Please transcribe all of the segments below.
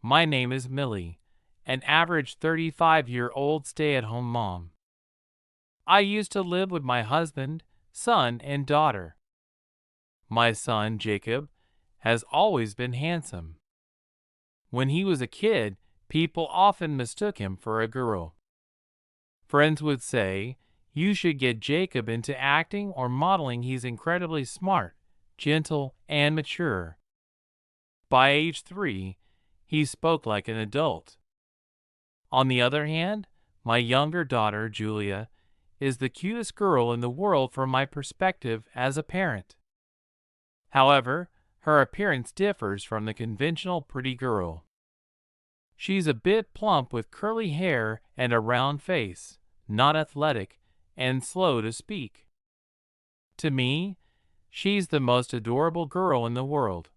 My name is Millie, an average 35-year-old stay-at-home mom. I used to live with my husband, son, and daughter. My son, Jacob, has always been handsome. When he was a kid, people often mistook him for a girl. Friends would say, "You should get Jacob into acting or modeling. He's incredibly smart, gentle, and mature." By age 3, he spoke like an adult. On the other hand, my younger daughter, Julia, is the cutest girl in the world from my perspective as a parent. However, her appearance differs from the conventional pretty girl. She's a bit plump with curly hair and a round face, not athletic, and slow to speak. To me, she's the most adorable girl in the world.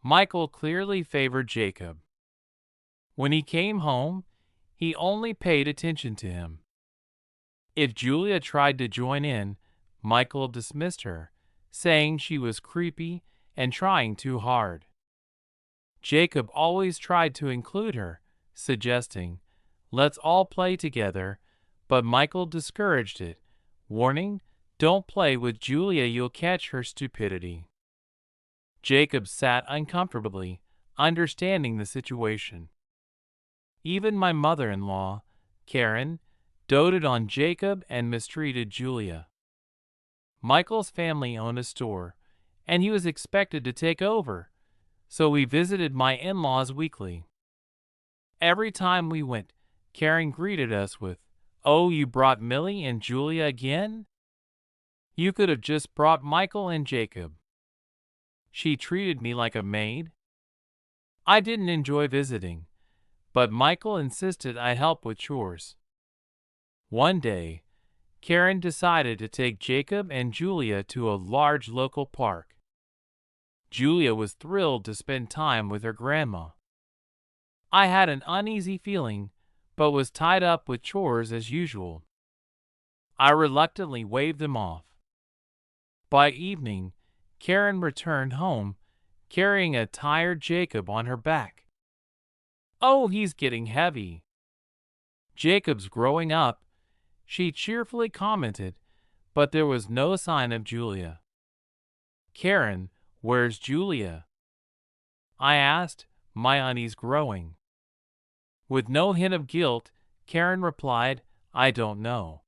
Michael clearly favored Jacob. When he came home, he only paid attention to him. If Julia tried to join in, Michael dismissed her, saying she was creepy and trying too hard. Jacob always tried to include her, suggesting, "Let's all play together," but Michael discouraged it, warning, "Don't play with Julia, you'll catch her stupidity." Jacob sat uncomfortably, understanding the situation. Even my mother-in-law, Karen, doted on Jacob and mistreated Julia. Michael's family owned a store, and he was expected to take over, so we visited my in-laws weekly. Every time we went, Karen greeted us with, "Oh, you brought Millie and Julia again? You could have just brought Michael and Jacob." She treated me like a maid. I didn't enjoy visiting, but Michael insisted I help with chores. One day, Karen decided to take Jacob and Julia to a large local park. Julia was thrilled to spend time with her grandma. I had an uneasy feeling, but was tied up with chores as usual. I reluctantly waved them off. By evening, Karen returned home, carrying a tired Jacob on her back. "Oh, he's getting heavy. Jacob's growing up," she cheerfully commented, but there was no sign of Julia. "Karen, where's Julia?" I asked, my unease growing. With no hint of guilt, Karen replied, "I don't know.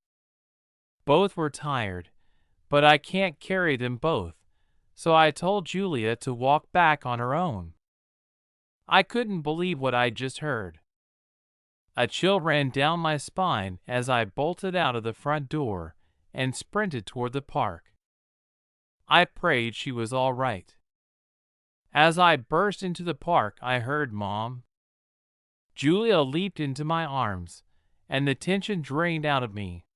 Both were tired, but I can't carry them both, so I told Julia to walk back on her own." I couldn't believe what I'd just heard. A chill ran down my spine as I bolted out of the front door and sprinted toward the park. I prayed she was all right. As I burst into the park, I heard Mom. Julia leaped into my arms, and the tension drained out of me.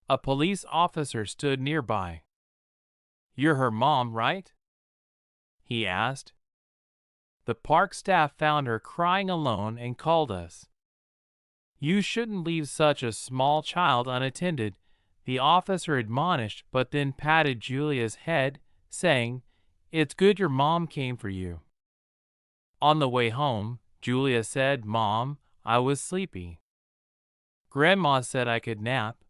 A police officer stood nearby. "You're her mom, right?" he asked. The park staff found her crying alone and called us. "You shouldn't leave such a small child unattended," the officer admonished, but then patted Julia's head, saying, "It's good your mom came for you." On the way home, Julia said, "Mom, I was sleepy. Grandma said I could nap,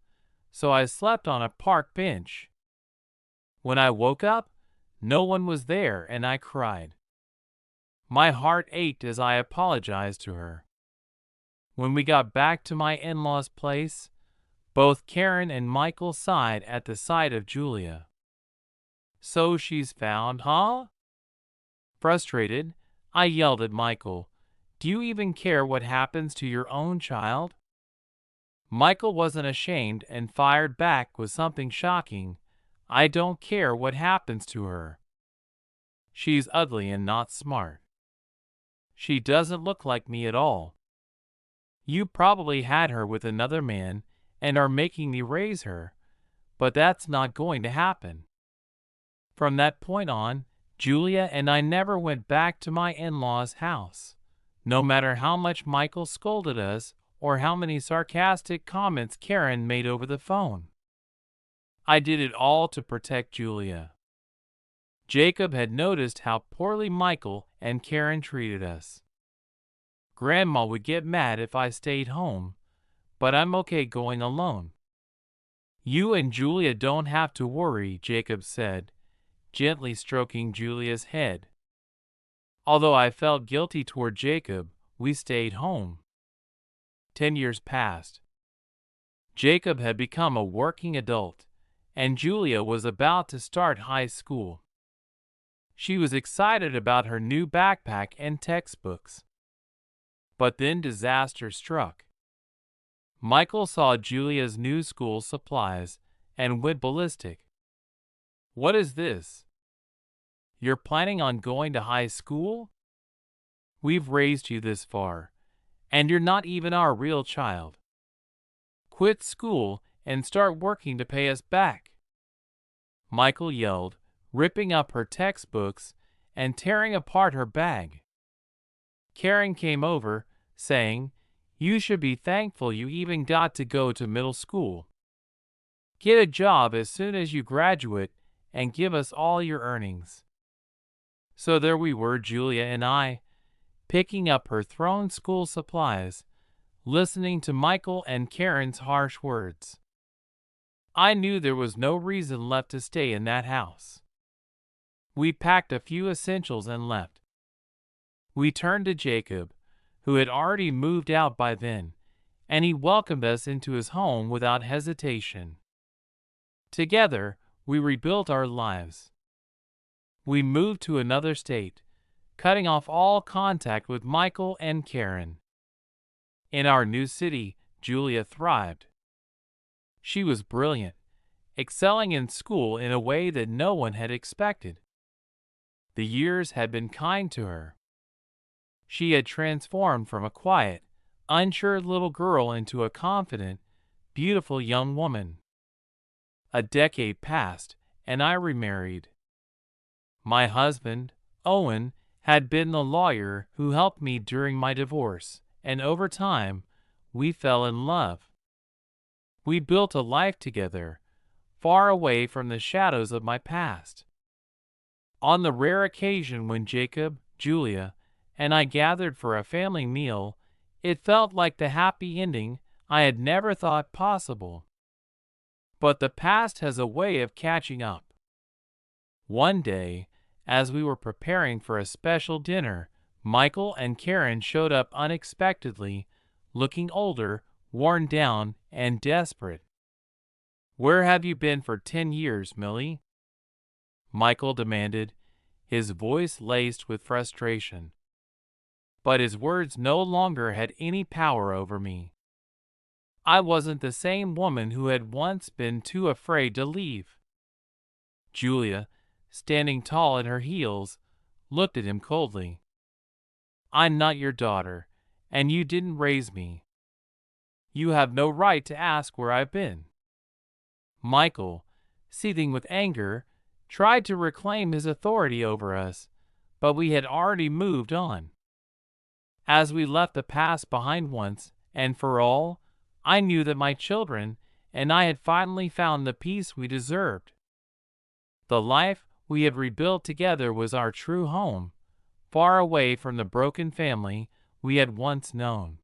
so I slept on a park bench. When I woke up, no one was there and I cried." My heart ached as I apologized to her. When we got back to my in-laws' place, both Karen and Michael sighed at the sight of Julia. "So she's found, huh?" Frustrated, I yelled at Michael, "Do you even care what happens to your own child?" Michael wasn't ashamed and fired back with something shocking. "I don't care what happens to her. She's ugly and not smart. She doesn't look like me at all. You probably had her with another man and are making me raise her, but that's not going to happen." From that point on, Julia and I never went back to my in-laws' house, no matter how much Michael scolded us or how many sarcastic comments Karen made over the phone. I did it all to protect Julia. Jacob had noticed how poorly Michael and Karen treated us. Grandma would get mad if I stayed home, but I'm okay going alone. You and Julia don't have to worry, Jacob said, gently stroking Julia's head. Although I felt guilty toward Jacob, we stayed home. 10 years passed. Jacob had become a working adult, and Julia was about to start high school. She was excited about her new backpack and textbooks. But then disaster struck. Michael saw Julia's new school supplies and went ballistic. "What is this? You're planning on going to high school? We've raised you this far, and you're not even our real child. Quit school and start working to pay us back," Michael yelled, ripping up her textbooks and tearing apart her bag. Karen came over, saying, "You should be thankful you even got to go to middle school. Get a job as soon as you graduate and give us all your earnings." So there we were, Julia and I, picking up her thrown school supplies, listening to Michael and Karen's harsh words. I knew there was no reason left to stay in that house. We packed a few essentials and left. We turned to Jacob, who had already moved out by then, and he welcomed us into his home without hesitation. Together, we rebuilt our lives. We moved to another state, cutting off all contact with Michael and Karen. In our new city, Julia thrived. She was brilliant, excelling in school in a way that no one had expected. The years had been kind to her. She had transformed from a quiet, unsure little girl into a confident, beautiful young woman. A decade passed, and I remarried. My husband, Owen, had been the lawyer who helped me during my divorce, and over time, we fell in love. We built a life together, far away from the shadows of my past. On the rare occasion when Jacob, Julia, and I gathered for a family meal, it felt like the happy ending I had never thought possible. But the past has a way of catching up. One day, as we were preparing for a special dinner, Michael and Karen showed up unexpectedly, looking older, worn down, and desperate. "Where have you been for 10 years, Millie?" Michael demanded, his voice laced with frustration. But his words no longer had any power over me. I wasn't the same woman who had once been too afraid to leave. Julia, standing tall at her heels, looked at him coldly. "I'm not your daughter, and you didn't raise me. You have no right to ask where I've been." Michael, seething with anger, tried to reclaim his authority over us, but we had already moved on. As we left the past behind once and for all, I knew that my children and I had finally found the peace we deserved. The life we had rebuilt together was our true home, far away from the broken family we had once known.